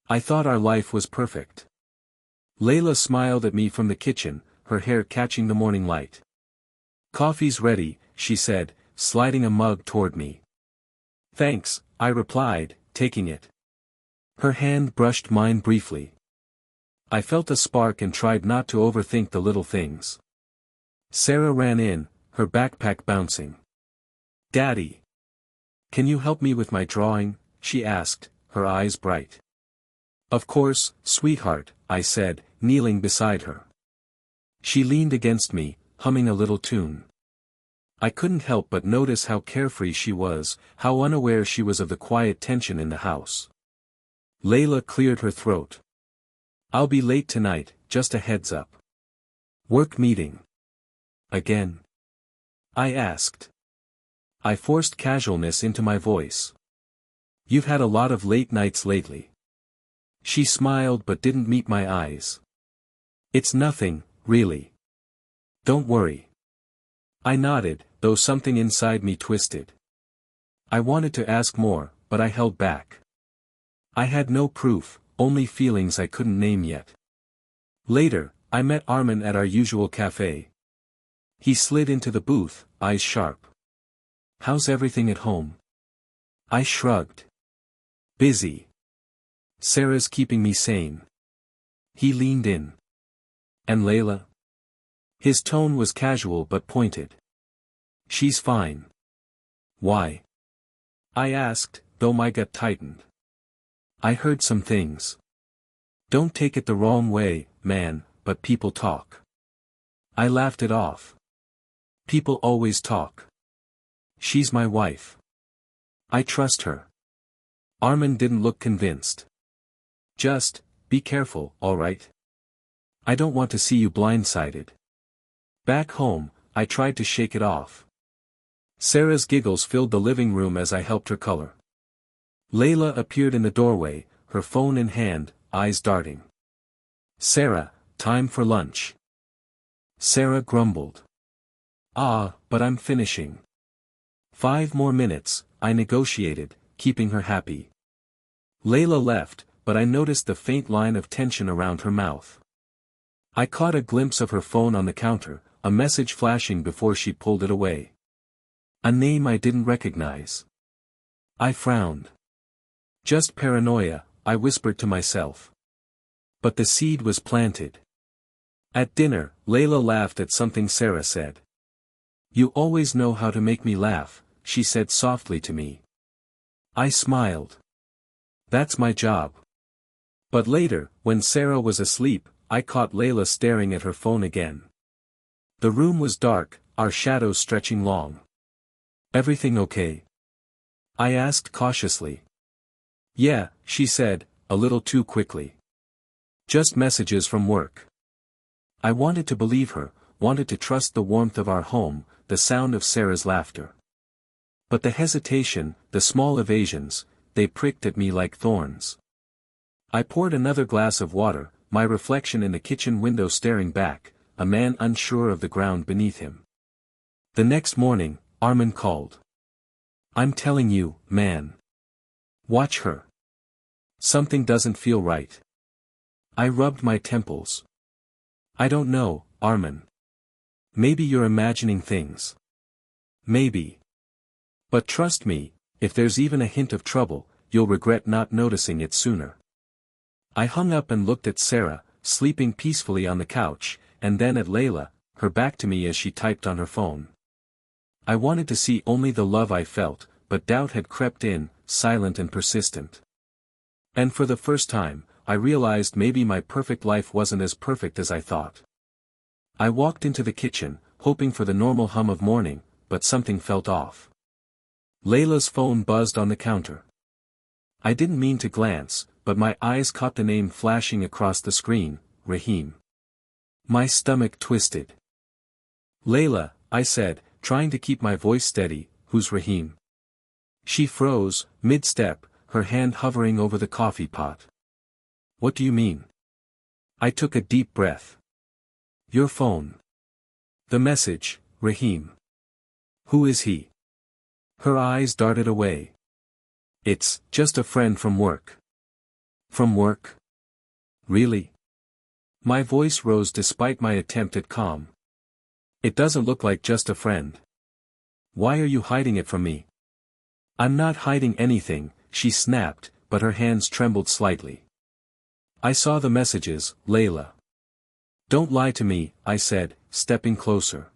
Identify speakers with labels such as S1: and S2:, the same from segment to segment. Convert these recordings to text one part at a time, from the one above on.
S1: I thought our life was perfect. Laila smiled at me from the kitchen, her hair catching the morning light. Coffee's ready, she said, sliding a mug toward me. Thanks, I replied, taking it. Her hand brushed mine briefly. I felt a spark and tried not to overthink the little things. Sara ran in, her backpack bouncing. Daddy! Can you help me with my drawing? She asked, her eyes bright. Of course, sweetheart, I said, kneeling beside her. She leaned against me, humming a little tune. I couldn't help but notice how carefree she was, how unaware she was of the quiet tension in the house. Laila cleared her throat. I'll be late tonight, just a heads up. Work meeting. Again? I asked. I forced casualness into my voice. You've had a lot of late nights lately. She smiled but didn't meet my eyes. It's nothing, really. Don't worry. I nodded, though something inside me twisted. I wanted to ask more, but I held back. I had no proof, only feelings I couldn't name yet. Later, I met Armin at our usual cafe. He slid into the booth, eyes sharp. How's everything at home? I shrugged. Busy. Sara's keeping me sane. He leaned in. And Laila? His tone was casual but pointed. She's fine. Why? I asked, though my gut tightened. I heard some things. Don't take it the wrong way, man, but people talk. I laughed it off. People always talk. She's my wife. I trust her. Armin didn't look convinced. Just, be careful, alright? I don't want to see you blindsided. Back home, I tried to shake it off. Sara's giggles filled the living room as I helped her color. Laila appeared in the doorway, her phone in hand, eyes darting. Sara, time for lunch. Sara grumbled. But I'm finishing. 5 more minutes, I negotiated, keeping her happy. Laila left, but I noticed the faint line of tension around her mouth. I caught a glimpse of her phone on the counter, a message flashing before she pulled it away. A name I didn't recognize. I frowned. Just paranoia, I whispered to myself. But the seed was planted. At dinner, Laila laughed at something Sara said. You always know how to make me laugh, she said softly to me. I smiled. That's my job. But later, when Sara was asleep, I caught Laila staring at her phone again. The room was dark, our shadows stretching long. Everything okay? I asked cautiously. Yeah, she said, a little too quickly. Just messages from work. I wanted to believe her, wanted to trust the warmth of our home, the sound of Sara's laughter. But the hesitation, the small evasions, they pricked at me like thorns. I poured another glass of water, my reflection in the kitchen window staring back, a man unsure of the ground beneath him. The next morning, Armin called. I'm telling you, man. Watch her. Something doesn't feel right. I rubbed my temples. I don't know, Armin. Maybe you're imagining things. Maybe. But trust me, if there's even a hint of trouble, you'll regret not noticing it sooner. I hung up and looked at Sara, sleeping peacefully on the couch, and then at Laila, her back to me as she typed on her phone. I wanted to see only the love I felt, but doubt had crept in, silent and persistent. And for the first time, I realized maybe my perfect life wasn't as perfect as I thought. I walked into the kitchen, hoping for the normal hum of morning, but something felt off. Laila's phone buzzed on the counter. I didn't mean to glance, but my eyes caught the name flashing across the screen, Rahim. My stomach twisted. Laila, I said, trying to keep my voice steady, who's Rahim? She froze, mid-step, her hand hovering over the coffee pot. What do you mean? I took a deep breath. Your phone. The message, Rahim. Who is he? Her eyes darted away. It's just a friend from work. From work? Really? My voice rose despite my attempt at calm. It doesn't look like just a friend. Why are you hiding it from me? I'm not hiding anything, she snapped, but her hands trembled slightly. I saw the messages, Laila. Don't lie to me, I said, stepping closer.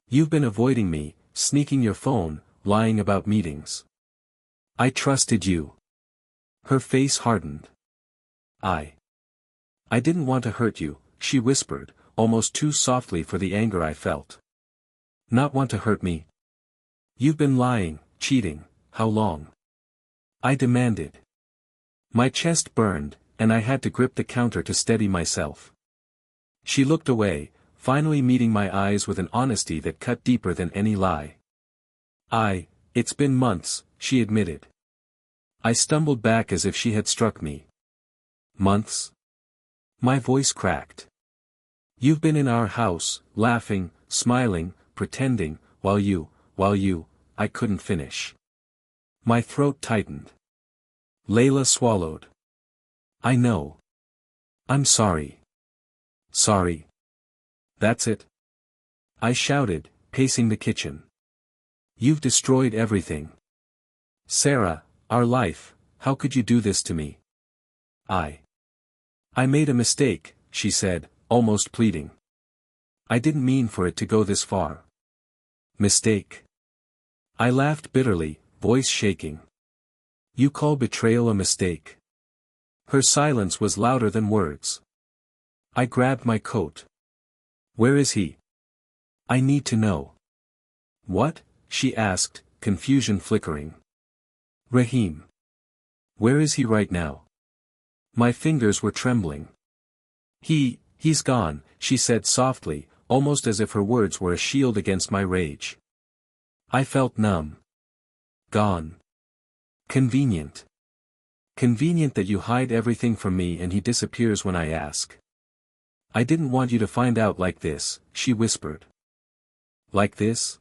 S1: You've been avoiding me, sneaking your phone, lying about meetings. I trusted you. Her face hardened. I didn't want to hurt you, she whispered, almost too softly for the anger I felt. Not want to hurt me? You've been lying, cheating, how long? I demanded. My chest burned, and I had to grip the counter to steady myself. She looked away, finally meeting my eyes with an honesty that cut deeper than any lie. It's been months, she admitted. I stumbled back as if she had struck me. Months? My voice cracked. You've been in our house, laughing, smiling, pretending, while you, I couldn't finish. My throat tightened. Laila swallowed. I know. I'm sorry. Sorry. That's it? I shouted, pacing the kitchen. You've destroyed everything. Sara, our life, how could you do this to me? I made a mistake, she said, almost pleading. I didn't mean for it to go this far. Mistake? I laughed bitterly, voice shaking. You call betrayal a mistake? Her silence was louder than words. I grabbed my coat. Where is he? I need to know. What? She asked, confusion flickering. Rahim. Where is he right now? My fingers were trembling. He's gone, she said softly, almost as if her words were a shield against my rage. I felt numb. Gone. Convenient. Convenient that you hide everything from me and he disappears when I ask. I didn't want you to find out like this, she whispered. Like this?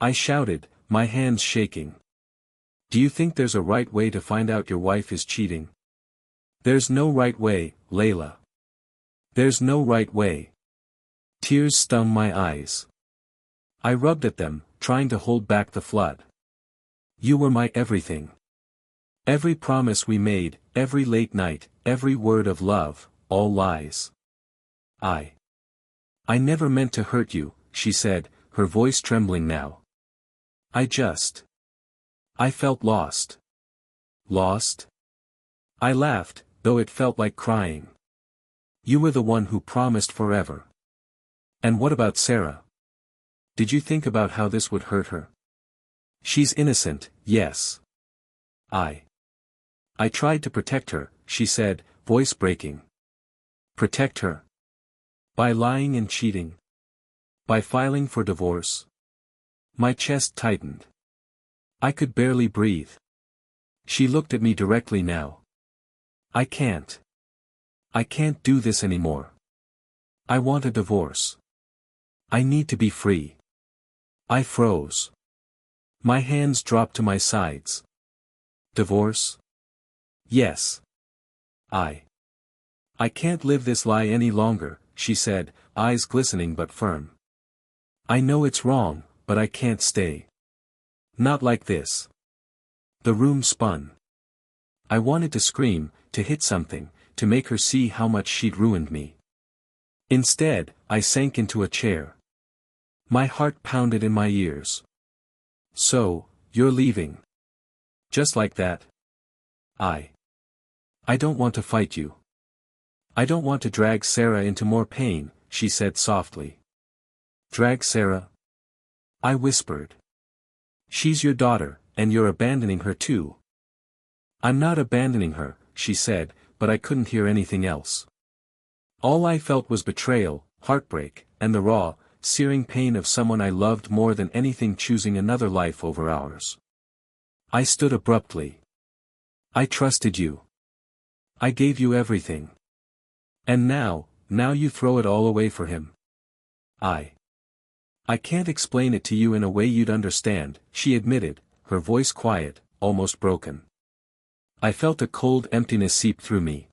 S1: I shouted, my hands shaking. Do you think there's a right way to find out your wife is cheating? There's no right way, Laila. There's no right way. Tears stung my eyes. I rubbed at them, trying to hold back the flood. You were my everything. Every promise we made, every late night, every word of love, all lies. I never meant to hurt you, she said, her voice trembling now. I felt lost. Lost? I laughed, though it felt like crying. You were the one who promised forever. And what about Sara? Did you think about how this would hurt her? She's innocent, yes. I tried to protect her, she said, voice breaking. Protect her? By lying and cheating? By filing for divorce? My chest tightened. I could barely breathe. She looked at me directly now. I can't do this anymore. I want a divorce. I need to be free. I froze. My hands dropped to my sides. Divorce? Yes. I can't live this lie any longer, she said, eyes glistening but firm. I know it's wrong, but I can't stay. Not like this. The room spun. I wanted to scream, to hit something, to make her see how much she'd ruined me. Instead, I sank into a chair. My heart pounded in my ears. So, you're leaving. Just like that? I don't want to fight you. I don't want to drag Sara into more pain, she said softly. Drag Sara? I whispered. She's your daughter, and you're abandoning her too. I'm not abandoning her, she said, but I couldn't hear anything else. All I felt was betrayal, heartbreak, and the raw, searing pain of someone I loved more than anything choosing another life over ours. I stood abruptly. I trusted you. I gave you everything. And now you throw it all away for him. I can't explain it to you in a way you'd understand, she admitted, her voice quiet, almost broken. I felt a cold emptiness seep through me.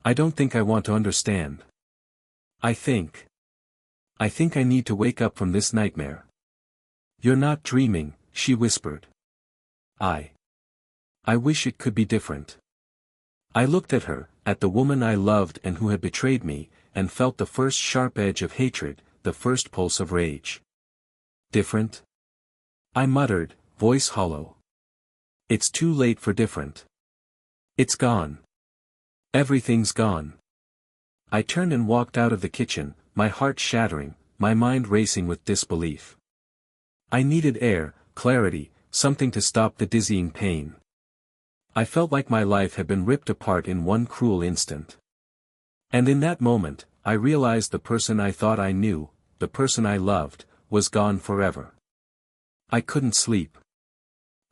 S1: I don't think I want to understand. I think I need to wake up from this nightmare. You're not dreaming, she whispered. I wish it could be different. I looked at her, at the woman I loved and who had betrayed me, and felt the first sharp edge of hatred, the first pulse of rage. Different? I muttered, voice hollow. It's too late for different. It's gone. Everything's gone. I turned and walked out of the kitchen, my heart shattering, my mind racing with disbelief. I needed air, clarity, something to stop the dizzying pain. I felt like my life had been ripped apart in one cruel instant. And in that moment, I realized the person I thought I knew, the person I loved, was gone forever. I couldn't sleep.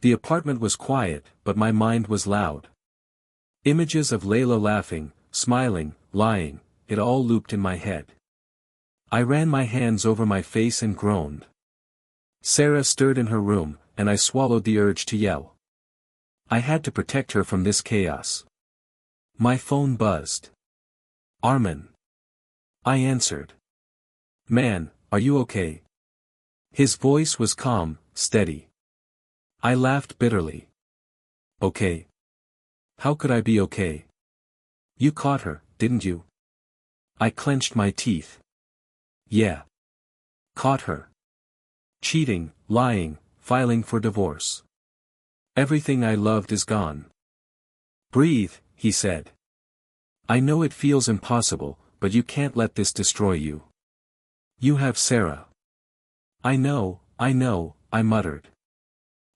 S1: The apartment was quiet, but my mind was loud. Images of Laila laughing, smiling, lying, it all looped in my head. I ran my hands over my face and groaned. Sara stirred in her room, and I swallowed the urge to yell. I had to protect her from this chaos. My phone buzzed. Armin. I answered. Man, are you okay? His voice was calm, steady. I laughed bitterly. Okay. How could I be okay? You caught her, didn't you? I clenched my teeth. Yeah. Caught her. Cheating, lying, filing for divorce. Everything I loved is gone. Breathe, he said. I know it feels impossible, but you can't let this destroy you. You have Sara. I know, I muttered.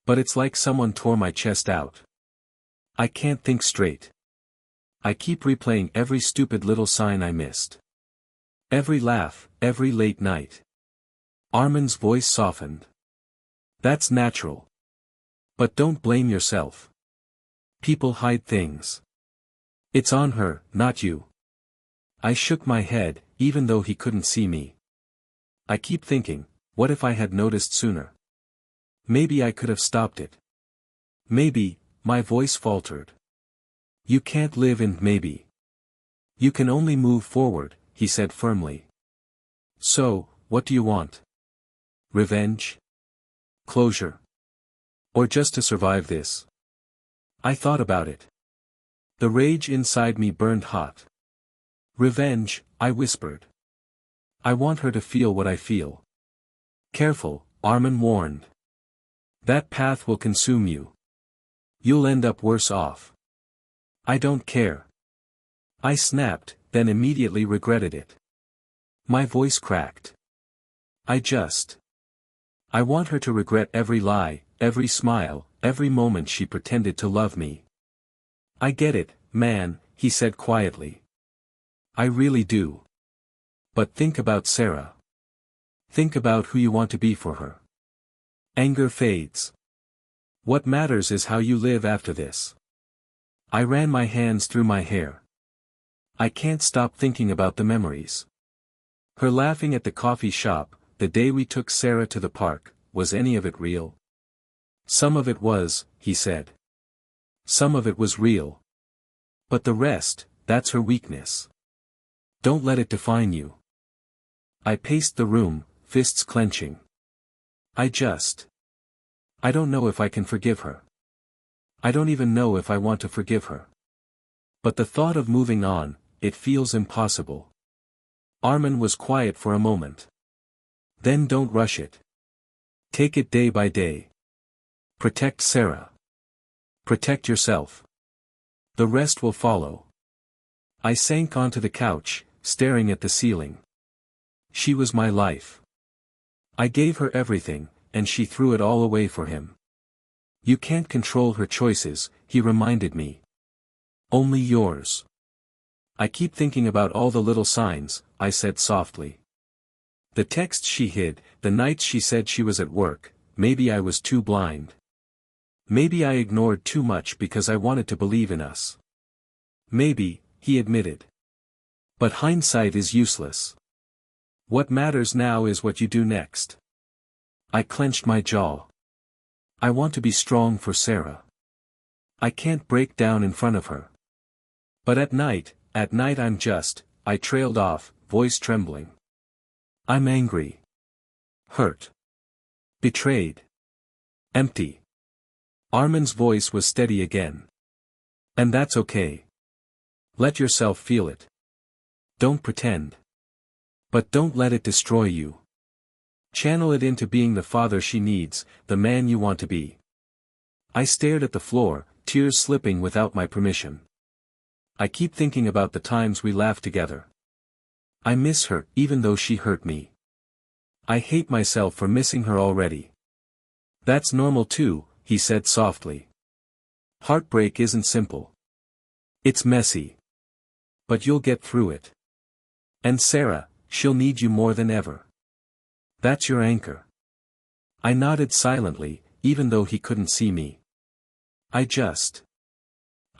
S1: But it's like someone tore my chest out. I can't think straight. I keep replaying every stupid little sign I missed. Every laugh, every late night. Armin's voice softened. That's natural. But don't blame yourself. People hide things. It's on her, not you. I shook my head, even though he couldn't see me. I keep thinking, what if I had noticed sooner? Maybe I could have stopped it. Maybe, my voice faltered. You can't live in maybe. You can only move forward, he said firmly. So, what do you want? Revenge? Closure? Or just to survive this? I thought about it. The rage inside me burned hot. Revenge, I whispered. I want her to feel what I feel. Careful, Armin warned. That path will consume you. You'll end up worse off. I don't care. I snapped, then immediately regretted it. My voice cracked. I want her to regret every lie, every smile, every moment she pretended to love me. I get it, man, he said quietly. I really do. But think about Sara. Think about who you want to be for her. Anger fades. What matters is how you live after this. I ran my hands through my hair. I can't stop thinking about the memories. Her laughing at the coffee shop, the day we took Sara to the park, was any of it real? Some of it was, he said. Some of it was real. But the rest, that's her weakness. Don't let it define you. I paced the room, fists clenching. I don't know if I can forgive her. I don't even know if I want to forgive her. But the thought of moving on, it feels impossible. Armin was quiet for a moment. Then don't rush it. Take it day by day. Protect Sara. Protect yourself. The rest will follow. I sank onto the couch, staring at the ceiling. She was my life. I gave her everything, and she threw it all away for him. You can't control her choices, he reminded me. Only yours. I keep thinking about all the little signs, I said softly. The texts she hid, the nights she said she was at work, maybe I was too blind. Maybe I ignored too much because I wanted to believe in us. Maybe, he admitted. But hindsight is useless. What matters now is what you do next. I clenched my jaw. I want to be strong for Sara. I can't break down in front of her. But at night I trailed off, voice trembling. I'm angry. Hurt. Betrayed. Empty. Armin's voice was steady again. And that's okay. Let yourself feel it. Don't pretend. But don't let it destroy you. Channel it into being the father she needs, the man you want to be. I stared at the floor, tears slipping without my permission. I keep thinking about the times we laughed together. I miss her, even though she hurt me. I hate myself for missing her already. That's normal too, he said softly. Heartbreak isn't simple. It's messy. But you'll get through it. And Sara, she'll need you more than ever. That's your anchor. I nodded silently, even though he couldn't see me. I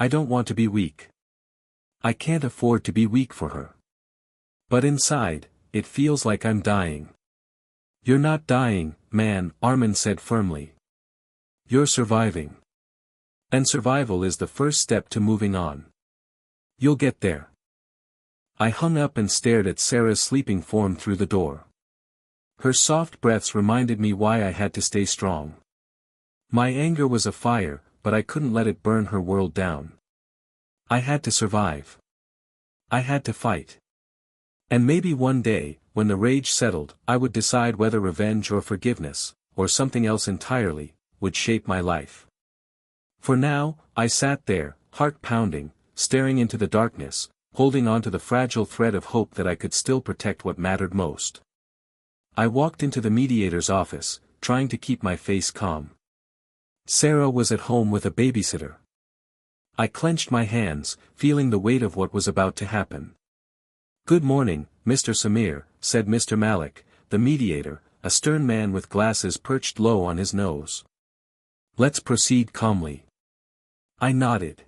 S1: don't want to be weak. I can't afford to be weak for her. But inside, it feels like I'm dying. You're not dying, man, Armin said firmly. You're surviving. And survival is the first step to moving on. You'll get there. I hung up and stared at Sara's sleeping form through the door. Her soft breaths reminded me why I had to stay strong. My anger was a fire, but I couldn't let it burn her world down. I had to survive. I had to fight. And maybe one day, when the rage settled, I would decide whether revenge or forgiveness, or something else entirely, would shape my life. For now, I sat there, heart pounding, staring into the darkness, holding on to the fragile thread of hope that I could still protect what mattered most. I walked into the mediator's office, trying to keep my face calm. Sara was at home with a babysitter. I clenched my hands, feeling the weight of what was about to happen. Good morning, Mr. Samir, said Mr. Malik, the mediator, a stern man with glasses perched low on his nose. Let's proceed calmly. I nodded.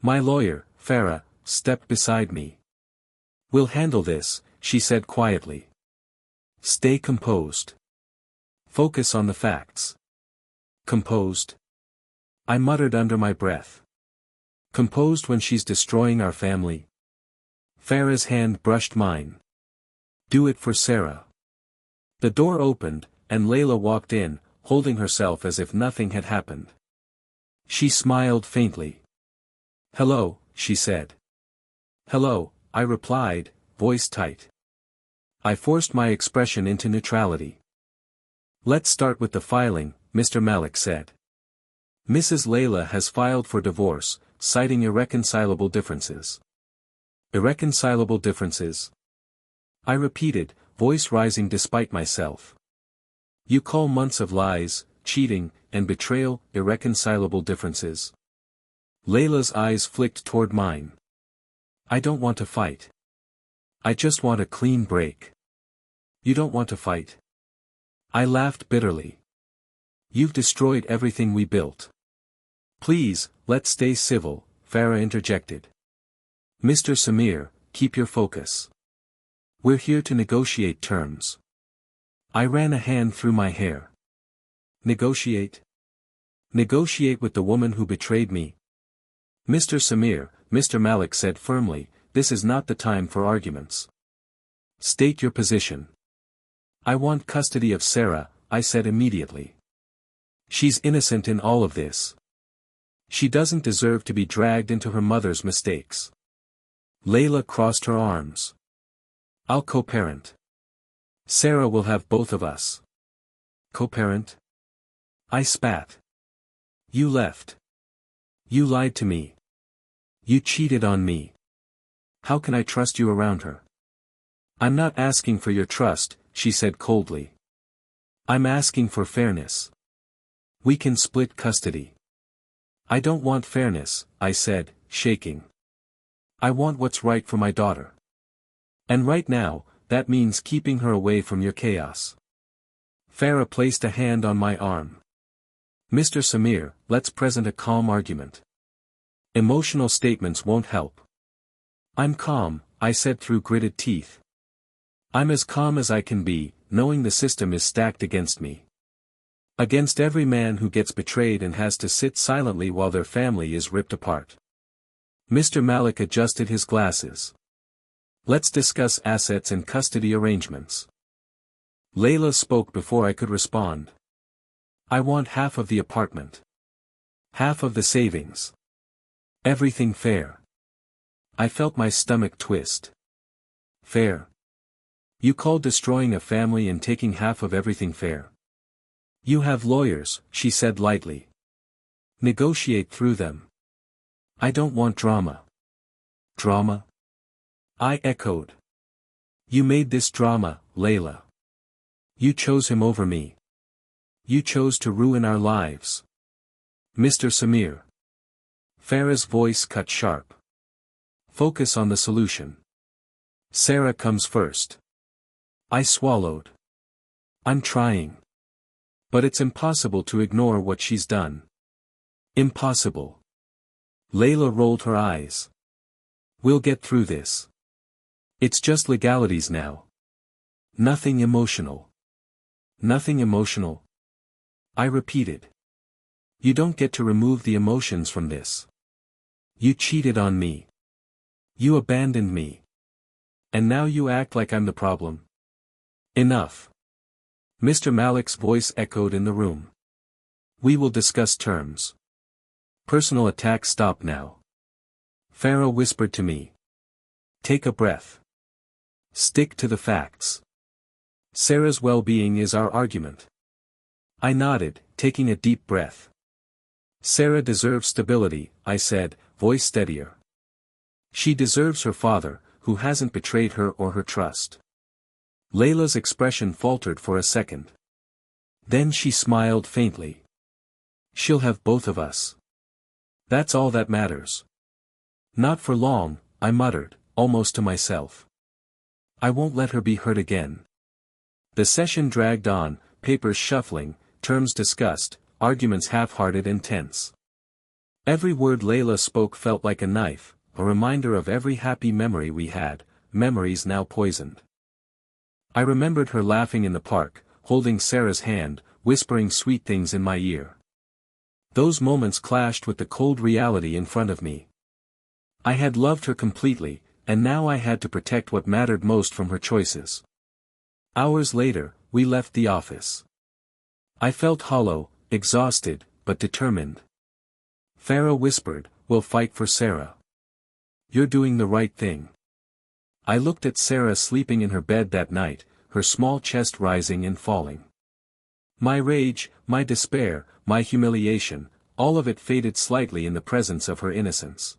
S1: My lawyer, Farah, stepped beside me. We'll handle this, she said quietly. Stay composed. Focus on the facts. Composed? I muttered under my breath. Composed when she's destroying our family? Farah's hand brushed mine. Do it for Sara. The door opened, and Laila walked in, holding herself as if nothing had happened. She smiled faintly. Hello, she said. Hello, I replied, voice tight. I forced my expression into neutrality. Let's start with the filing, Mr. Malik said. Mrs. Laila has filed for divorce, citing irreconcilable differences. Irreconcilable differences? I repeated, voice rising despite myself. You call months of lies, cheating, and betrayal irreconcilable differences? Layla's eyes flicked toward mine. I don't want to fight. I just want a clean break. You don't want to fight? I laughed bitterly. You've destroyed everything we built. Please, let's stay civil, Farah interjected. Mr. Samir, keep your focus. We're here to negotiate terms. I ran a hand through my hair. Negotiate? Negotiate with the woman who betrayed me? Mr. Samir, Mr. Malik said firmly, this is not the time for arguments. State your position. I want custody of Sara, I said immediately. She's innocent in all of this. She doesn't deserve to be dragged into her mother's mistakes. Laila crossed her arms. I'll co-parent. Sara will have both of us. Co-parent? I spat. You left. You lied to me. You cheated on me. How can I trust you around her? I'm not asking for your trust, she said coldly. I'm asking for fairness. We can split custody. I don't want fairness, I said, shaking. I want what's right for my daughter. And right now, that means keeping her away from your chaos. Farah placed a hand on my arm. Mr. Samir, let's present a calm argument. Emotional statements won't help. I'm calm, I said through gritted teeth. I'm as calm as I can be, knowing the system is stacked against me. Against every man who gets betrayed and has to sit silently while their family is ripped apart. Mr. Malik adjusted his glasses. Let's discuss assets and custody arrangements. Laila spoke before I could respond. I want half of the apartment. Half of the savings. Everything fair. I felt my stomach twist. Fair? You call destroying a family and taking half of everything fair? You have lawyers, she said lightly. Negotiate through them. I don't want drama. Drama? I echoed. You made this drama, Laila. You chose him over me. You chose to ruin our lives. Mr. Samir. Farah's voice cut sharp. Focus on the solution. Sara comes first. I swallowed. I'm trying. But it's impossible to ignore what she's done. Impossible. Laila rolled her eyes. We'll get through this. It's just legalities now. Nothing emotional. Nothing emotional. I repeated. You don't get to remove the emotions from this. You cheated on me. You abandoned me. And now you act like I'm the problem. Enough. Mr. Malik's voice echoed in the room. We will discuss terms. Personal attacks stop now. Farah whispered to me. Take a breath. Stick to the facts. Sara's well-being is our argument. I nodded, taking a deep breath. Sara deserves stability, I said, voice steadier. She deserves her father, who hasn't betrayed her or her trust. Layla's expression faltered for a second. Then she smiled faintly. She'll have both of us. That's all that matters. Not for long, I muttered, almost to myself. I won't let her be hurt again. The session dragged on, papers shuffling, terms discussed, arguments half-hearted and tense. Every word Laila spoke felt like a knife, a reminder of every happy memory we had, memories now poisoned. I remembered her laughing in the park, holding Sara's hand, whispering sweet things in my ear. Those moments clashed with the cold reality in front of me. I had loved her completely, and now I had to protect what mattered most from her choices. Hours later, we left the office. I felt hollow, exhausted, but determined. Farah whispered, we'll fight for Sara. You're doing the right thing. I looked at Sara sleeping in her bed that night, her small chest rising and falling. My rage, my despair, my humiliation, all of it faded slightly in the presence of her innocence.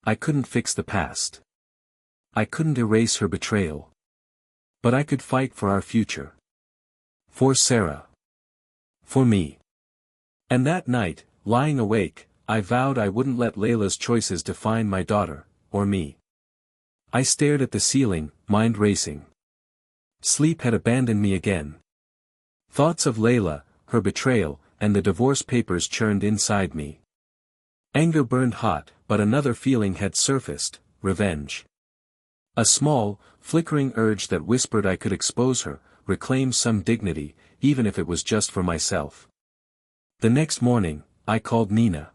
S1: I couldn't fix the past. I couldn't erase her betrayal. But I could fight for our future. For Sara. For me. And that night, lying awake, I vowed I wouldn't let Layla's choices define my daughter, or me. I stared at the ceiling, mind racing. Sleep had abandoned me again. Thoughts of Laila, her betrayal, and the divorce papers churned inside me. Anger burned hot, but another feeling had surfaced, revenge. A small, flickering urge that whispered I could expose her, reclaim some dignity, even if it was just for myself. The next morning, I called Nina.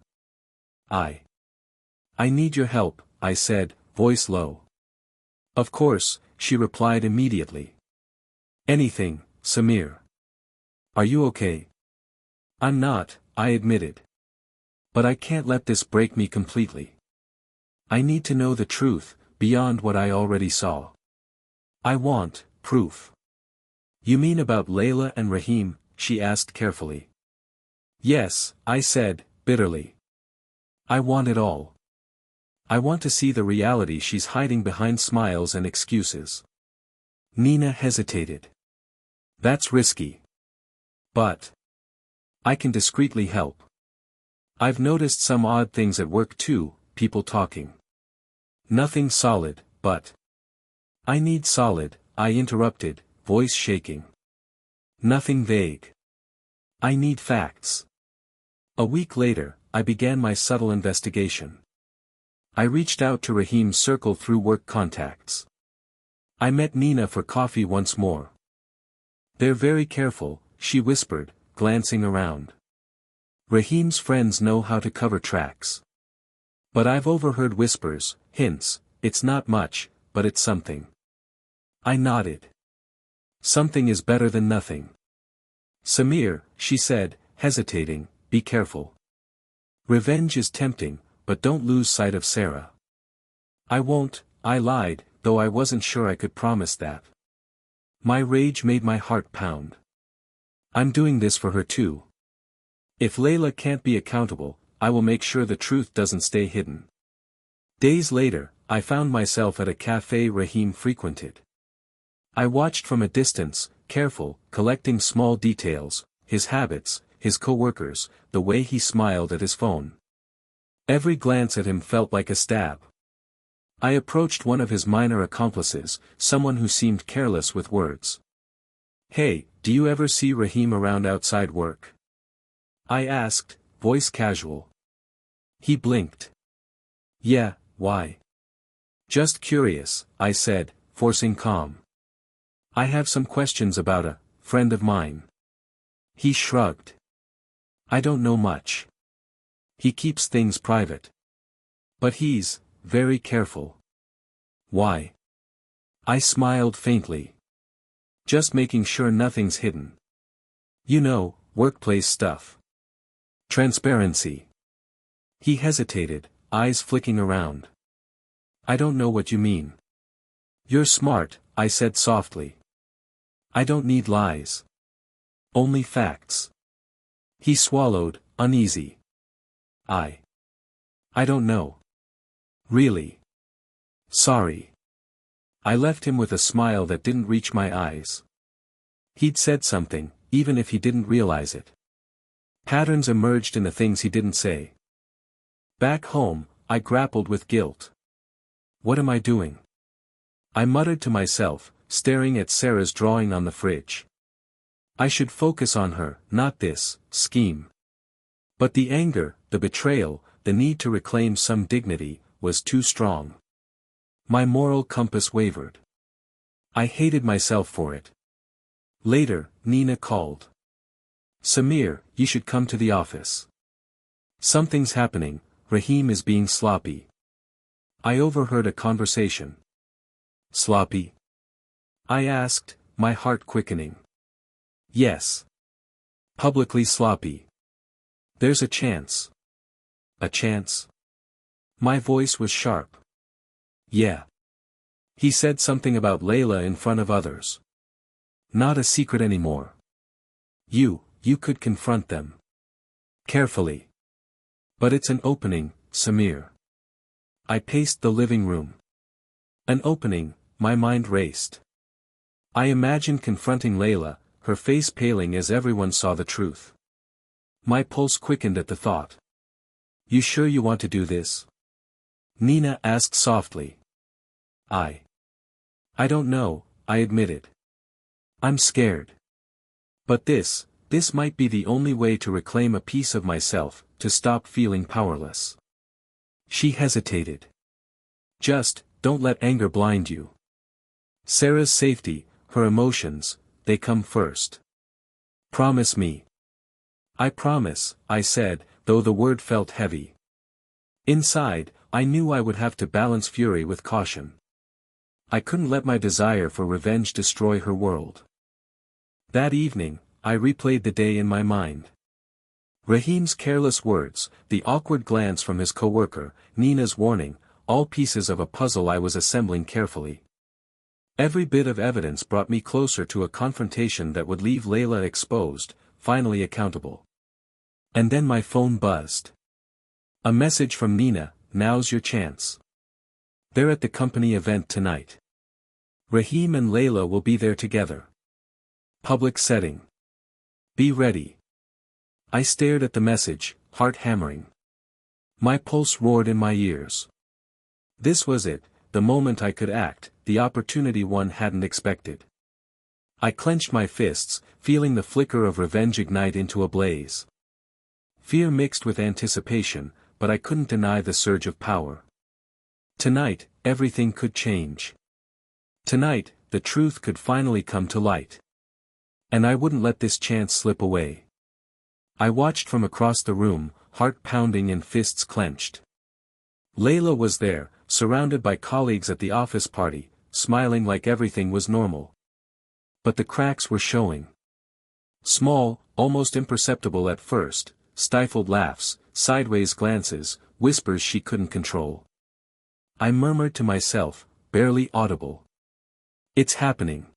S1: I need your help, I said, voice low. Of course, she replied immediately. Anything, Samir. Are you okay? I'm not, I admitted. But I can't let this break me completely. I need to know the truth, beyond what I already saw. I want proof. You mean about Laila and Rahim? She asked carefully. Yes, I said, bitterly. I want it all. I want to see the reality she's hiding behind smiles and excuses. Nina hesitated. That's risky. But I can discreetly help. I've noticed some odd things at work too, people talking. Nothing solid, but I need solid, I interrupted, voice shaking. Nothing vague. I need facts. A week later, I began my subtle investigation. I reached out to Rahim's circle through work contacts. I met Nina for coffee once more. They're very careful, she whispered, glancing around. Rahim's friends know how to cover tracks. But I've overheard whispers, hints, it's not much, but it's something. I nodded. Something is better than nothing. Samir, she said, hesitating, be careful. Revenge is tempting, but don't lose sight of Sara. I won't, I lied, though I wasn't sure I could promise that. My rage made my heart pound. I'm doing this for her too. If Laila can't be accountable, I will make sure the truth doesn't stay hidden. Days later, I found myself at a cafe Rahim frequented. I watched from a distance, careful, collecting small details, his habits, his co-workers, the way he smiled at his phone. Every glance at him felt like a stab. I approached one of his minor accomplices, someone who seemed careless with words. Hey, do you ever see Rahim around outside work? I asked, voice casual. He blinked. Yeah, why? Just curious, I said, forcing calm. I have some questions about a friend of mine. He shrugged. I don't know much. He keeps things private. But he's very careful. Why? I smiled faintly. Just making sure nothing's hidden. You know, workplace stuff. Transparency. He hesitated, eyes flicking around. I don't know what you mean. You're smart, I said softly. I don't need lies. Only facts. He swallowed, uneasy. I don't know. Really. Sorry. I left him with a smile that didn't reach my eyes. He'd said something, even if he didn't realize it. Patterns emerged in the things he didn't say. Back home, I grappled with guilt. What am I doing? I muttered to myself, staring at Sara's drawing on the fridge. I should focus on her, not this scheme. But the anger, the betrayal, the need to reclaim some dignity, was too strong. My moral compass wavered. I hated myself for it. Later, Nina called. Samir, you should come to the office. Something's happening, Rahim is being sloppy. I overheard a conversation. Sloppy? I asked, my heart quickening. Yes. Publicly sloppy. There's a chance. A chance? My voice was sharp. Yeah. He said something about Laila in front of others. Not a secret anymore. You could confront them. Carefully. But it's an opening, Samir. I paced the living room. An opening, my mind raced. I imagined confronting Laila, her face paling as everyone saw the truth. My pulse quickened at the thought. You sure you want to do this? Nina asked softly. I don't know, I admitted. I'm scared. But this might be the only way to reclaim a piece of myself, to stop feeling powerless. She hesitated. Just, don't let anger blind you. Sara's safety, her emotions, they come first. Promise me. I promise, I said, though the word felt heavy. Inside, I knew I would have to balance fury with caution. I couldn't let my desire for revenge destroy her world. That evening, I replayed the day in my mind. Rahim's careless words, the awkward glance from his coworker, Nina's warning, all pieces of a puzzle I was assembling carefully. Every bit of evidence brought me closer to a confrontation that would leave Laila exposed, finally accountable. And then my phone buzzed. A message from Nina, now's your chance. They're at the company event tonight. Rahim and Laila will be there together. Public setting. Be ready. I stared at the message, heart hammering. My pulse roared in my ears. This was it, the moment I could act, the opportunity one hadn't expected. I clenched my fists, feeling the flicker of revenge ignite into a blaze. Fear mixed with anticipation, but I couldn't deny the surge of power. Tonight, everything could change. Tonight, the truth could finally come to light. And I wouldn't let this chance slip away. I watched from across the room, heart pounding and fists clenched. Laila was there, surrounded by colleagues at the office party, smiling like everything was normal. But the cracks were showing. Small, almost imperceptible at first, stifled laughs, sideways glances, whispers she couldn't control. I murmured to myself, barely audible. "It's happening."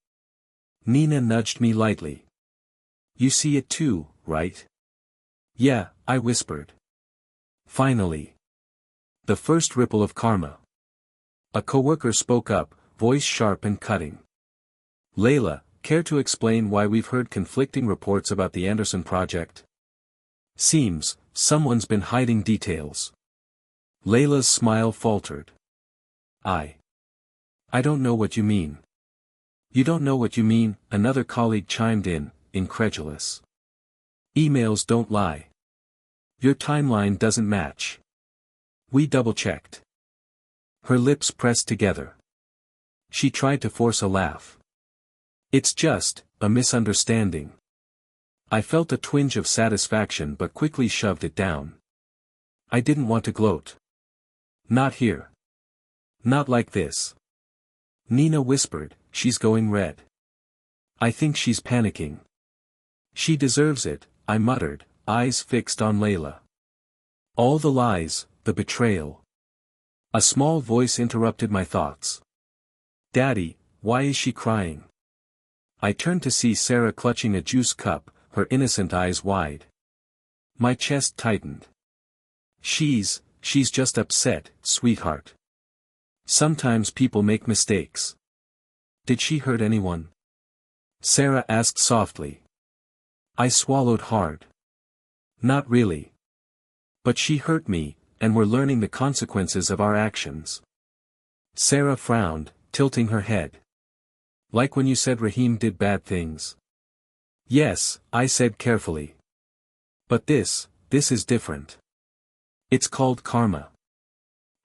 S1: Nina nudged me lightly. "You see it too, right?" "Yeah," I whispered. Finally. The first ripple of karma. A coworker spoke up, voice sharp and cutting. "Laila, care to explain why we've heard conflicting reports about the Anderson project? Seems, someone's been hiding details." Layla's smile faltered. I don't know what you mean." "You don't know what you mean," another colleague chimed in, incredulous. "Emails don't lie. Your timeline doesn't match. We double-checked." Her lips pressed together. She tried to force a laugh. "It's just a misunderstanding." I felt a twinge of satisfaction but quickly shoved it down. I didn't want to gloat. Not here. Not like this. Nina whispered, "She's going red. I think she's panicking." "She deserves it," I muttered, eyes fixed on Laila. "All the lies, the betrayal." A small voice interrupted my thoughts. "Daddy, why is she crying?" I turned to see Sara clutching a juice cup, her innocent eyes wide. My chest tightened. She's just upset, sweetheart. Sometimes people make mistakes." "Did she hurt anyone?" Sara asked softly. I swallowed hard. "Not really. But she hurt me, and we're learning the consequences of our actions." Sara frowned, tilting her head. "Like when you said Rahim did bad things?" "Yes," I said carefully. "But this is different. It's called karma.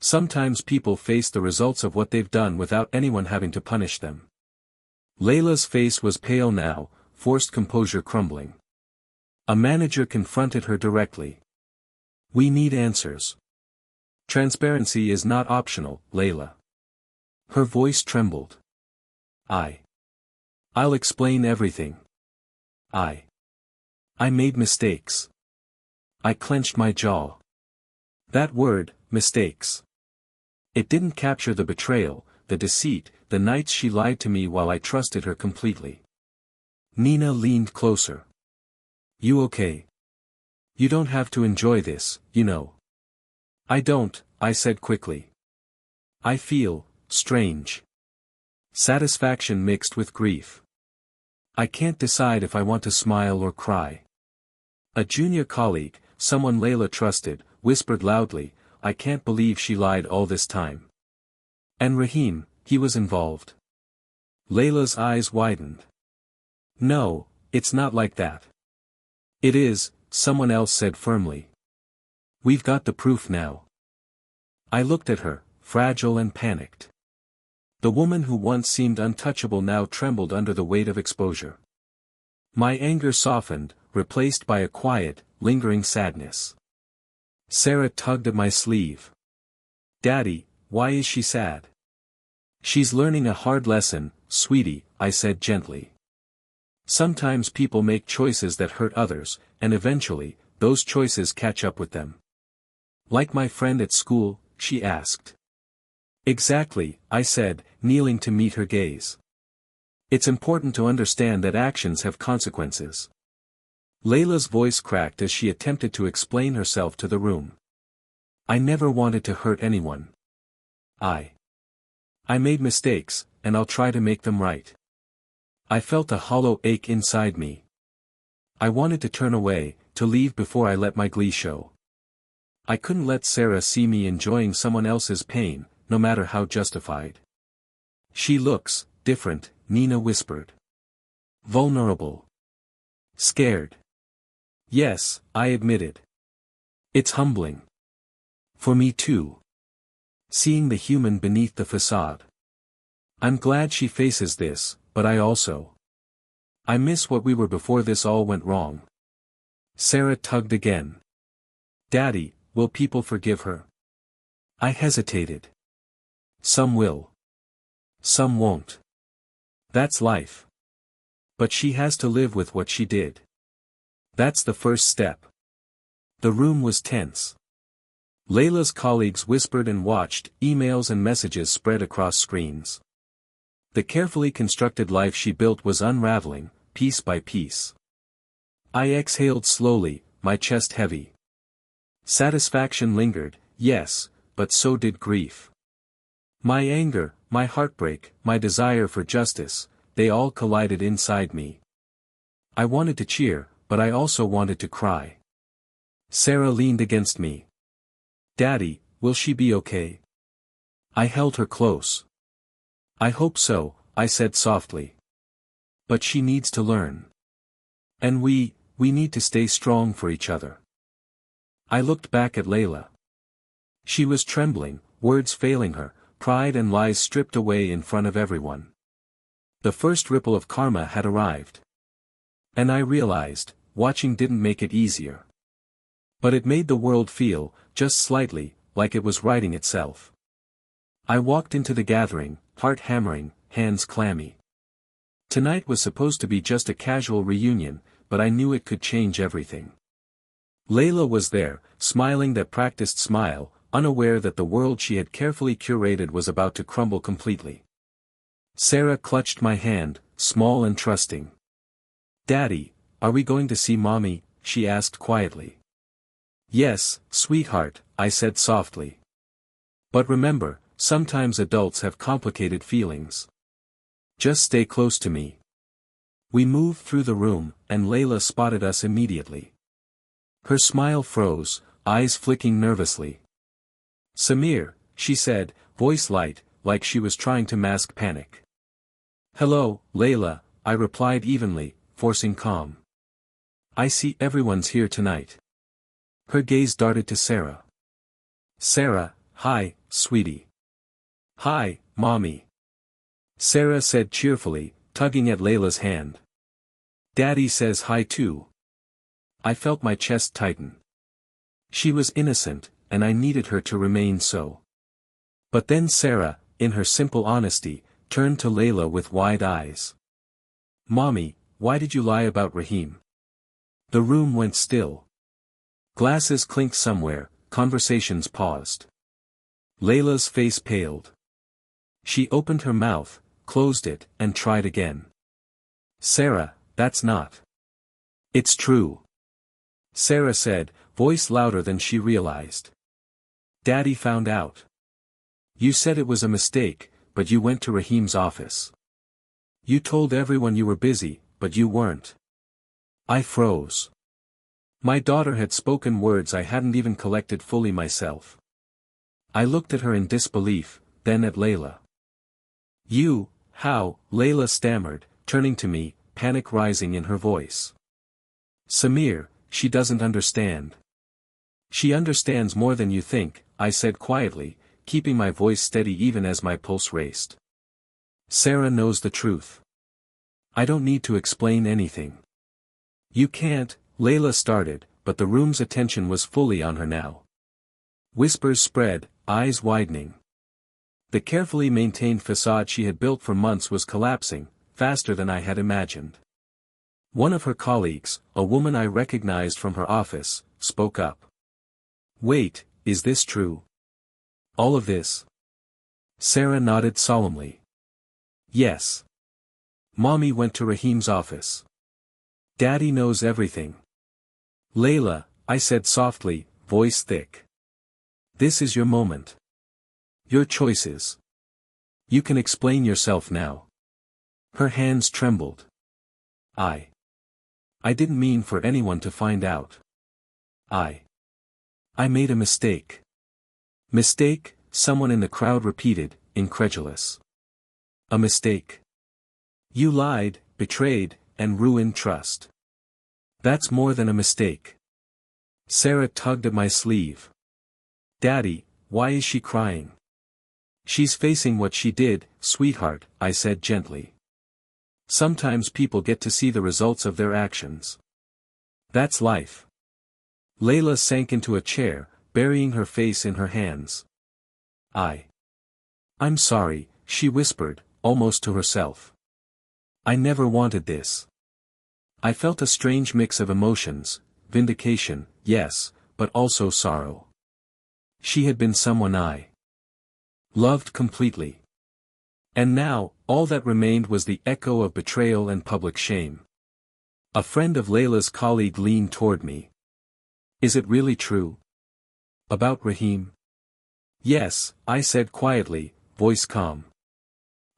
S1: Sometimes people face the results of what they've done without anyone having to punish them." Layla's face was pale now, forced composure crumbling. A manager confronted her directly. "We need answers. Transparency is not optional, Laila." Her voice trembled. I'll explain everything. I made mistakes." I clenched my jaw. That word, mistakes. It didn't capture the betrayal, the deceit, the nights she lied to me while I trusted her completely. Nina leaned closer. "You okay? You don't have to enjoy this, you know." "I don't," I said quickly. "I feel strange. Satisfaction mixed with grief. I can't decide if I want to smile or cry." A junior colleague, someone Laila trusted, whispered loudly, "I can't believe she lied all this time. And Rahim, he was involved." Layla's eyes widened. "No, it's not like that." "It is," someone else said firmly. "We've got the proof now." I looked at her, fragile and panicked. The woman who once seemed untouchable now trembled under the weight of exposure. My anger softened, replaced by a quiet, lingering sadness. Sara tugged at my sleeve. "Daddy, why is she sad?" "She's learning a hard lesson, sweetie," I said gently. "Sometimes people make choices that hurt others, and eventually, those choices catch up with them." "Like my friend at school?" she asked. "Exactly," I said, kneeling to meet her gaze. "It's important to understand that actions have consequences." Layla's voice cracked as she attempted to explain herself to the room. "I never wanted to hurt anyone. I made mistakes, and I'll try to make them right." I felt a hollow ache inside me. I wanted to turn away, to leave before I let my glee show. I couldn't let Sara see me enjoying someone else's pain, no matter how justified. "She looks different," Nina whispered. "Vulnerable. Scared." "Yes," I admitted. "It's humbling. For me too. Seeing the human beneath the facade. I'm glad she faces this, but I miss what we were before this all went wrong." Sara tugged again. Daddy, will people forgive her? I hesitated. Some will. Some won't. That's life. But she has to live with what she did. That's the first step. The room was tense. Layla's colleagues whispered and watched, emails and messages spread across screens. The carefully constructed life she built was unraveling, piece by piece. I exhaled slowly, my chest heavy. Satisfaction lingered, yes, but so did grief. My anger, my heartbreak, my desire for justice, they all collided inside me. I wanted to cheer, but I also wanted to cry. Sara leaned against me. Daddy, will she be okay? I held her close. I hope so, I said softly. But she needs to learn. And we need to stay strong for each other. I looked back at Laila. She was trembling, words failing her, pride and lies stripped away in front of everyone. The first ripple of karma had arrived. And I realized, watching didn't make it easier. But it made the world feel, just slightly, like it was righting itself. I walked into the gathering, heart hammering, hands clammy. Tonight was supposed to be just a casual reunion, but I knew it could change everything. Laila was there, smiling that practiced smile, unaware that the world she had carefully curated was about to crumble completely. Sara clutched my hand, small and trusting. Daddy, are we going to see Mommy? She asked quietly. Yes, sweetheart, I said softly. But remember, sometimes adults have complicated feelings. Just stay close to me. We moved through the room, and Laila spotted us immediately. Her smile froze, eyes flicking nervously. Samir, she said, voice light, like she was trying to mask panic. Hello, Laila, I replied evenly, forcing calm. I see everyone's here tonight. Her gaze darted to Sara. Sara, hi, sweetie. Hi, Mommy. Sara said cheerfully, tugging at Layla's hand. Daddy says hi too. I felt my chest tighten. She was innocent, and I needed her to remain so. But then Sara, in her simple honesty, turned to Laila with wide eyes. Mommy, why did you lie about Rahim? The room went still. Glasses clinked somewhere, conversations paused. Layla's face paled. She opened her mouth, closed it, and tried again. Sara, that's not. It's true. Sara said, voice louder than she realized. Daddy found out. You said it was a mistake, but you went to Rahim's office. You told everyone you were busy, but you weren't. I froze. My daughter had spoken words I hadn't even collected fully myself. I looked at her in disbelief, then at Laila. You, how? Laila stammered, turning to me, panic rising in her voice. Samir, she doesn't understand. She understands more than you think, I said quietly, keeping my voice steady even as my pulse raced. Sara knows the truth. I don't need to explain anything. You can't, Laila started, but the room's attention was fully on her now. Whispers spread, eyes widening. The carefully maintained facade she had built for months was collapsing, faster than I had imagined. One of her colleagues, a woman I recognized from her office, spoke up. Wait, is this true? All of this? Sara nodded solemnly. Yes. Mommy went to Rahim's office. Daddy knows everything. Laila, I said softly, voice thick. This is your moment. Your choices. You can explain yourself now. Her hands trembled. I didn't mean for anyone to find out. I made a mistake. Mistake, someone in the crowd repeated, incredulous. A mistake. You lied, betrayed, and ruined trust. That's more than a mistake. Sara tugged at my sleeve. Daddy, why is she crying? She's facing what she did, sweetheart, I said gently. Sometimes people get to see the results of their actions. That's life. Laila sank into a chair, burying her face in her hands. I'm sorry, she whispered, almost to herself. I never wanted this. I felt a strange mix of emotions, vindication, yes, but also sorrow. She had been someone I loved completely. And now, all that remained was the echo of betrayal and public shame. A friend of Layla's colleague leaned toward me. Is it really true? About Rahim? Yes, I said quietly, voice calm.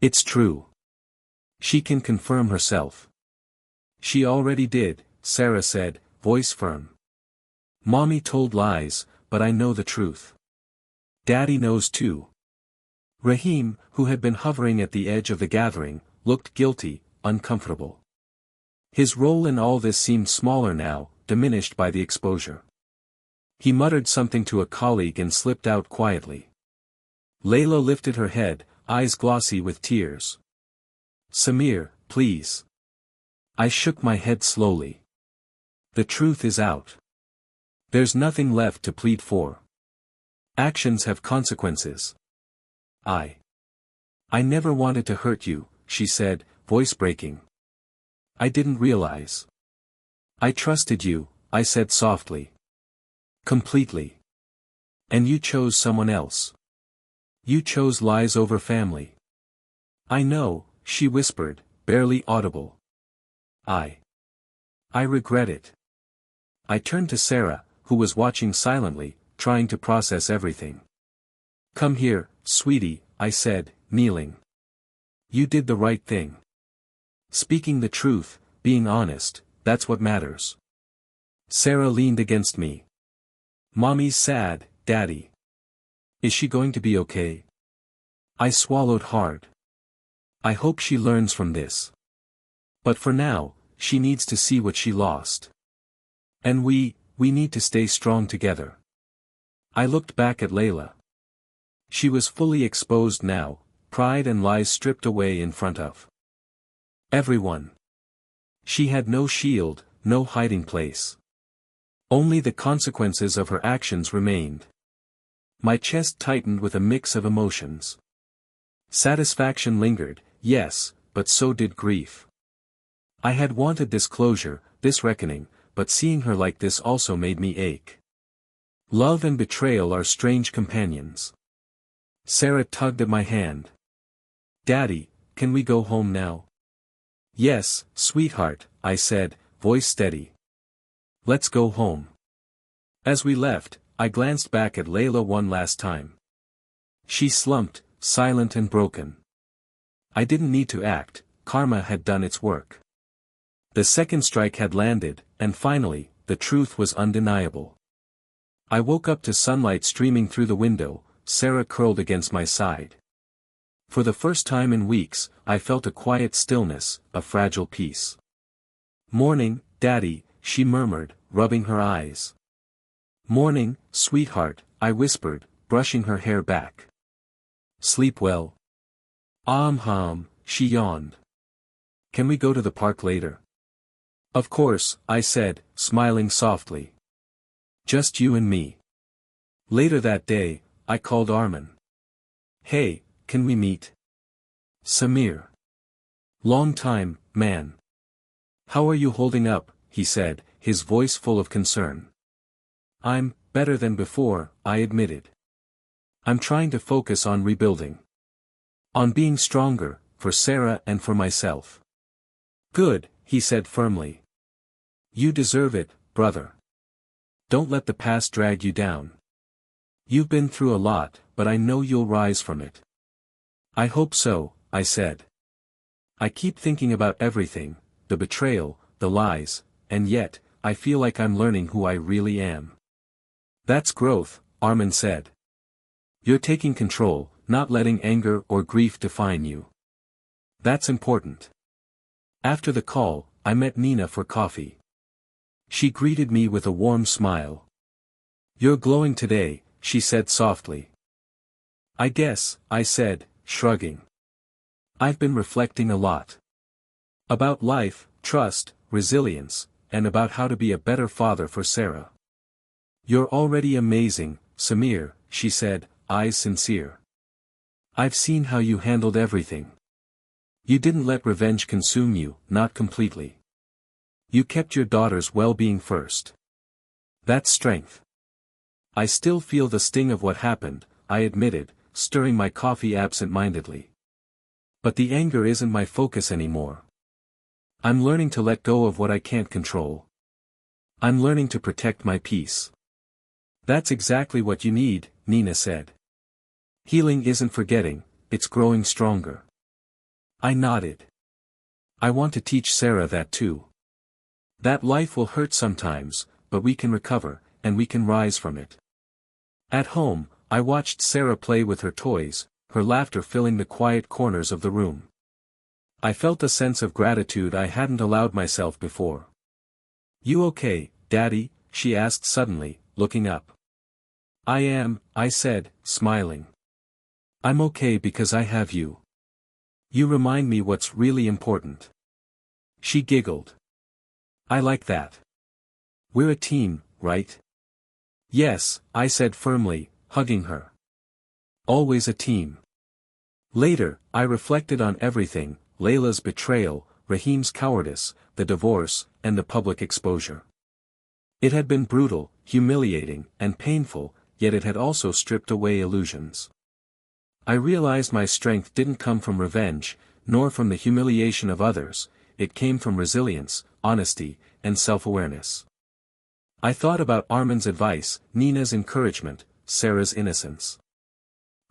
S1: It's true. She can confirm herself. She already did, Sara said, voice firm. Mommy told lies, but I know the truth. Daddy knows too. Rahim, who had been hovering at the edge of the gathering, looked guilty, uncomfortable. His role in all this seemed smaller now, diminished by the exposure. He muttered something to a colleague and slipped out quietly. Laila lifted her head, eyes glossy with tears. Samir, please. I shook my head slowly. The truth is out. There's nothing left to plead for. Actions have consequences. I never wanted to hurt you, she said, voice breaking. I didn't realize. I trusted you, I said softly. Completely. And you chose someone else. You chose lies over family. I know, she whispered, barely audible. I regret it. I turned to Sara, who was watching silently, trying to process everything. Come here, sweetie, I said, kneeling. You did the right thing. Speaking the truth, being honest, that's what matters. Sara leaned against me. Mommy's sad, Daddy. Is she going to be okay? I swallowed hard. I hope she learns from this. But for now, she needs to see what she lost. And we need to stay strong together. I looked back at Laila. She was fully exposed now, pride and lies stripped away in front of everyone. She had no shield, no hiding place. Only the consequences of her actions remained. My chest tightened with a mix of emotions. Satisfaction lingered, yes, but so did grief. I had wanted this closure, this reckoning, but seeing her like this also made me ache. Love and betrayal are strange companions. Sara tugged at my hand. Daddy, can we go home now? Yes, sweetheart, I said, voice steady. Let's go home. As we left, I glanced back at Laila one last time. She slumped, silent and broken. I didn't need to act, karma had done its work. The second strike had landed, and finally, the truth was undeniable. I woke up to sunlight streaming through the window, Sara curled against my side. For the first time in weeks, I felt a quiet stillness, a fragile peace. Morning, Daddy, she murmured, rubbing her eyes. Morning, sweetheart, I whispered, brushing her hair back. Sleep well. She yawned. Can we go to the park later? Of course, I said, smiling softly. Just you and me. Later that day, I called Armin. Hey, can we meet? Samir. Long time, man. How are you holding up, he said, his voice full of concern. I'm better than before, I admitted. I'm trying to focus on rebuilding. On being stronger, for Sara and for myself. Good, he said firmly. You deserve it, brother. Don't let the past drag you down. You've been through a lot, but I know you'll rise from it. I hope so, I said. I keep thinking about everything, the betrayal, the lies, and yet, I feel like I'm learning who I really am. That's growth, Armin said. You're taking control, not letting anger or grief define you. That's important. After the call, I met Nina for coffee. She greeted me with a warm smile. You're glowing today, she said softly. I guess, I said, shrugging. I've been reflecting a lot. About life, trust, resilience, and about how to be a better father for Sara. You're already amazing, Samir, she said, eyes sincere. I've seen how you handled everything. You didn't let revenge consume you, not completely. You kept your daughter's well-being first. That's strength. I still feel the sting of what happened, I admitted, stirring my coffee absent-mindedly. But the anger isn't my focus anymore. I'm learning to let go of what I can't control. I'm learning to protect my peace. That's exactly what you need, Nina said. Healing isn't forgetting, it's growing stronger. I nodded. I want to teach Sara that too. That life will hurt sometimes, but we can recover, and we can rise from it. At home, I watched Sara play with her toys, her laughter filling the quiet corners of the room. I felt a sense of gratitude I hadn't allowed myself before. You okay, Daddy? She asked suddenly, looking up. I am, I said, smiling. I'm okay because I have you. You remind me what's really important. She giggled. I like that. We're a team, right? Yes, I said firmly, hugging her. Always a team. Later, I reflected on everything, Laila's betrayal, Rahim's cowardice, the divorce, and the public exposure. It had been brutal, humiliating, and painful, yet it had also stripped away illusions. I realized my strength didn't come from revenge, nor from the humiliation of others, it came from resilience, honesty, and self-awareness. I thought about Armin's advice, Nina's encouragement, Sara's innocence.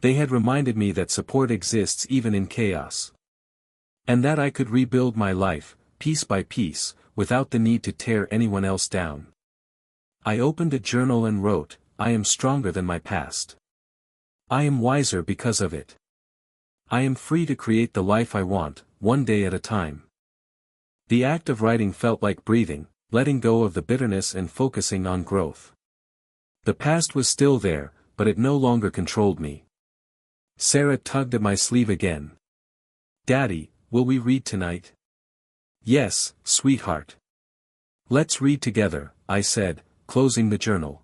S1: They had reminded me that support exists even in chaos. And that I could rebuild my life, piece by piece, without the need to tear anyone else down. I opened a journal and wrote, I am stronger than my past. I am wiser because of it. I am free to create the life I want, one day at a time. The act of writing felt like breathing, letting go of the bitterness and focusing on growth. The past was still there, but it no longer controlled me. Sara tugged at my sleeve again. Daddy, will we read tonight? Yes, sweetheart. Let's read together, I said, closing the journal.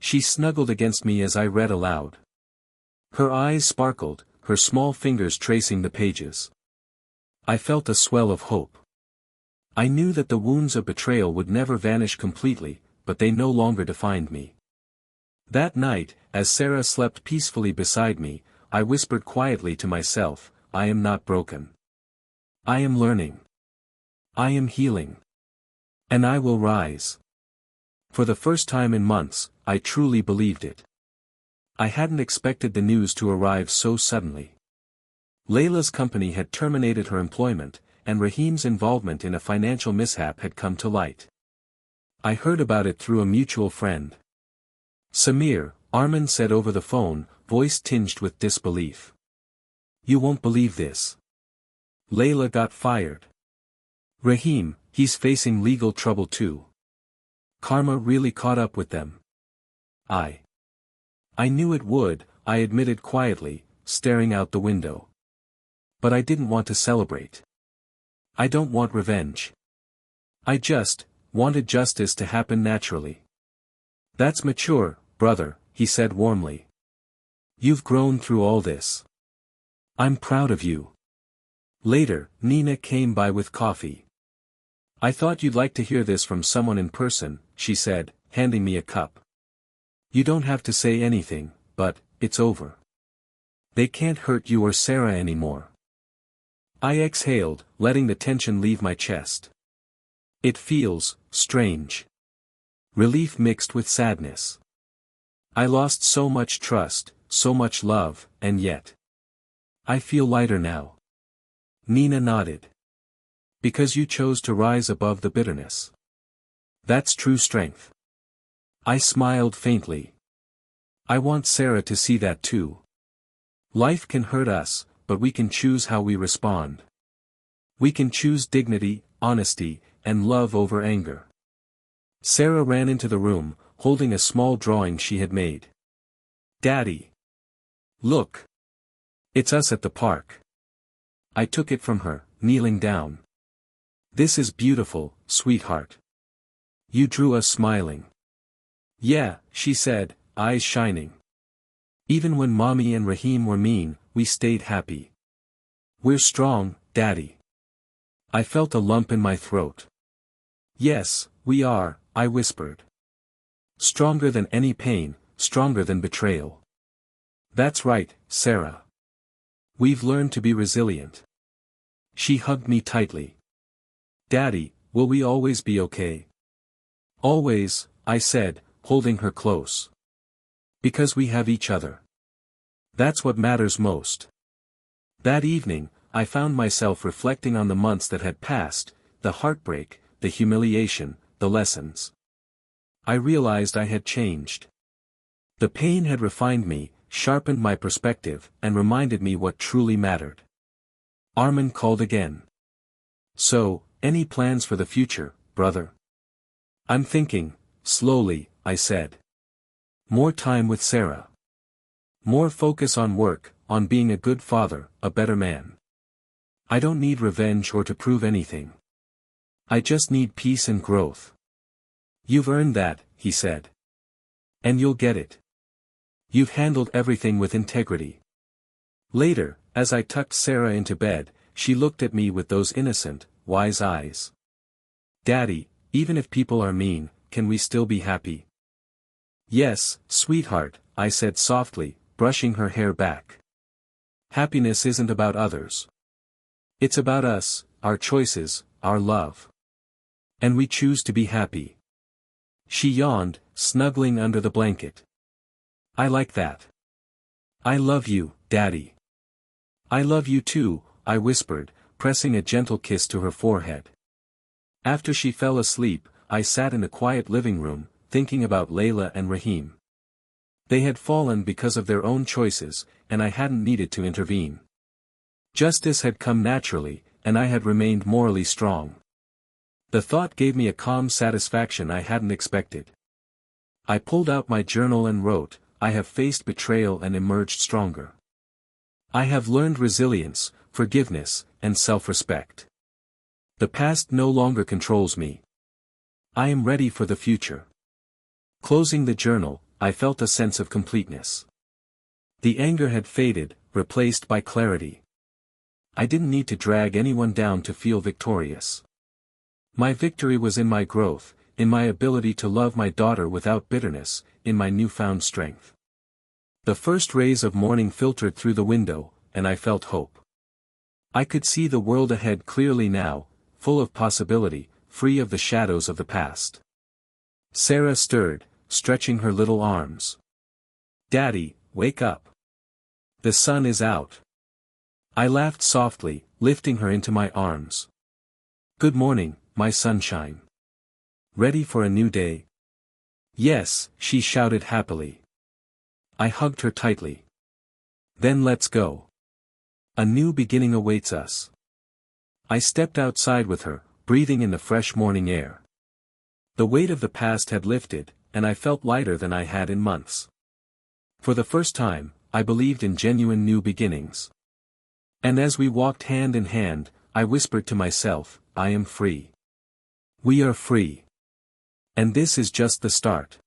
S1: She snuggled against me as I read aloud. Her eyes sparkled, her small fingers tracing the pages. I felt a swell of hope. I knew that the wounds of betrayal would never vanish completely, but they no longer defined me. That night, as Sara slept peacefully beside me, I whispered quietly to myself, I am not broken. I am learning. I am healing. And I will rise. For the first time in months, I truly believed it. I hadn't expected the news to arrive so suddenly. Laila's company had terminated her employment, and Rahim's involvement in a financial mishap had come to light. I heard about it through a mutual friend. Samir, Armin said over the phone, voice tinged with disbelief. You won't believe this. Laila got fired. Rahim, he's facing legal trouble too. Karma really caught up with them. I knew it would, I admitted quietly, staring out the window. But I didn't want to celebrate. I don't want revenge. I just wanted justice to happen naturally. That's mature, brother, he said warmly. You've grown through all this. I'm proud of you. Later, Nina came by with coffee. I thought you'd like to hear this from someone in person, she said, handing me a cup. You don't have to say anything, but it's over. They can't hurt you or Sara anymore. I exhaled, letting the tension leave my chest. It feels strange. Relief mixed with sadness. I lost so much trust, so much love, and yet I feel lighter now. Nina nodded. Because you chose to rise above the bitterness. That's true strength. I smiled faintly. I want Sara to see that too. Life can hurt us, but we can choose how we respond. We can choose dignity, honesty, and love over anger. Sara ran into the room, holding a small drawing she had made. Daddy! Look! It's us at the park. I took it from her, kneeling down. This is beautiful, sweetheart. You drew us smiling. Yeah, she said, eyes shining. Even when Mommy and Rahim were mean, we stayed happy. We're strong, Daddy. I felt a lump in my throat. Yes, we are, I whispered. Stronger than any pain, stronger than betrayal. That's right, Sara. We've learned to be resilient. She hugged me tightly. Daddy, will we always be okay? Always, I said, holding her close. Because we have each other. That's what matters most. That evening, I found myself reflecting on the months that had passed, the heartbreak, the humiliation, the lessons. I realized I had changed. The pain had refined me, sharpened my perspective, and reminded me what truly mattered. Armin called again. So, any plans for the future, brother? I'm thinking, slowly, I said. More time with Sara. More focus on work, on being a good father, a better man. I don't need revenge or to prove anything. I just need peace and growth. You've earned that, he said. And you'll get it. You've handled everything with integrity. Later, as I tucked Sara into bed, she looked at me with those innocent, wise eyes. Daddy, even if people are mean, can we still be happy? Yes, sweetheart, I said softly, brushing her hair back. Happiness isn't about others. It's about us, our choices, our love. And we choose to be happy. She yawned, snuggling under the blanket. I like that. I love you, Daddy. I love you too, I whispered, pressing a gentle kiss to her forehead. After she fell asleep, I sat in a quiet living room, thinking about Laila and Rahim. They had fallen because of their own choices, and I hadn't needed to intervene. Justice had come naturally, and I had remained morally strong. The thought gave me a calm satisfaction I hadn't expected. I pulled out my journal and wrote, I have faced betrayal and emerged stronger. I have learned resilience, forgiveness, and self-respect. The past no longer controls me. I am ready for the future. Closing the journal, I felt a sense of completeness. The anger had faded, replaced by clarity. I didn't need to drag anyone down to feel victorious. My victory was in my growth, in my ability to love my daughter without bitterness, in my newfound strength. The first rays of morning filtered through the window, and I felt hope. I could see the world ahead clearly now, full of possibility, free of the shadows of the past. Sara stirred, stretching her little arms. Daddy, wake up. The sun is out. I laughed softly, lifting her into my arms. Good morning, my sunshine. Ready for a new day? Yes, she shouted happily. I hugged her tightly. Then let's go. A new beginning awaits us. I stepped outside with her, breathing in the fresh morning air. The weight of the past had lifted, and I felt lighter than I had in months. For the first time, I believed in genuine new beginnings. And as we walked hand in hand, I whispered to myself, I am free. We are free. And this is just the start.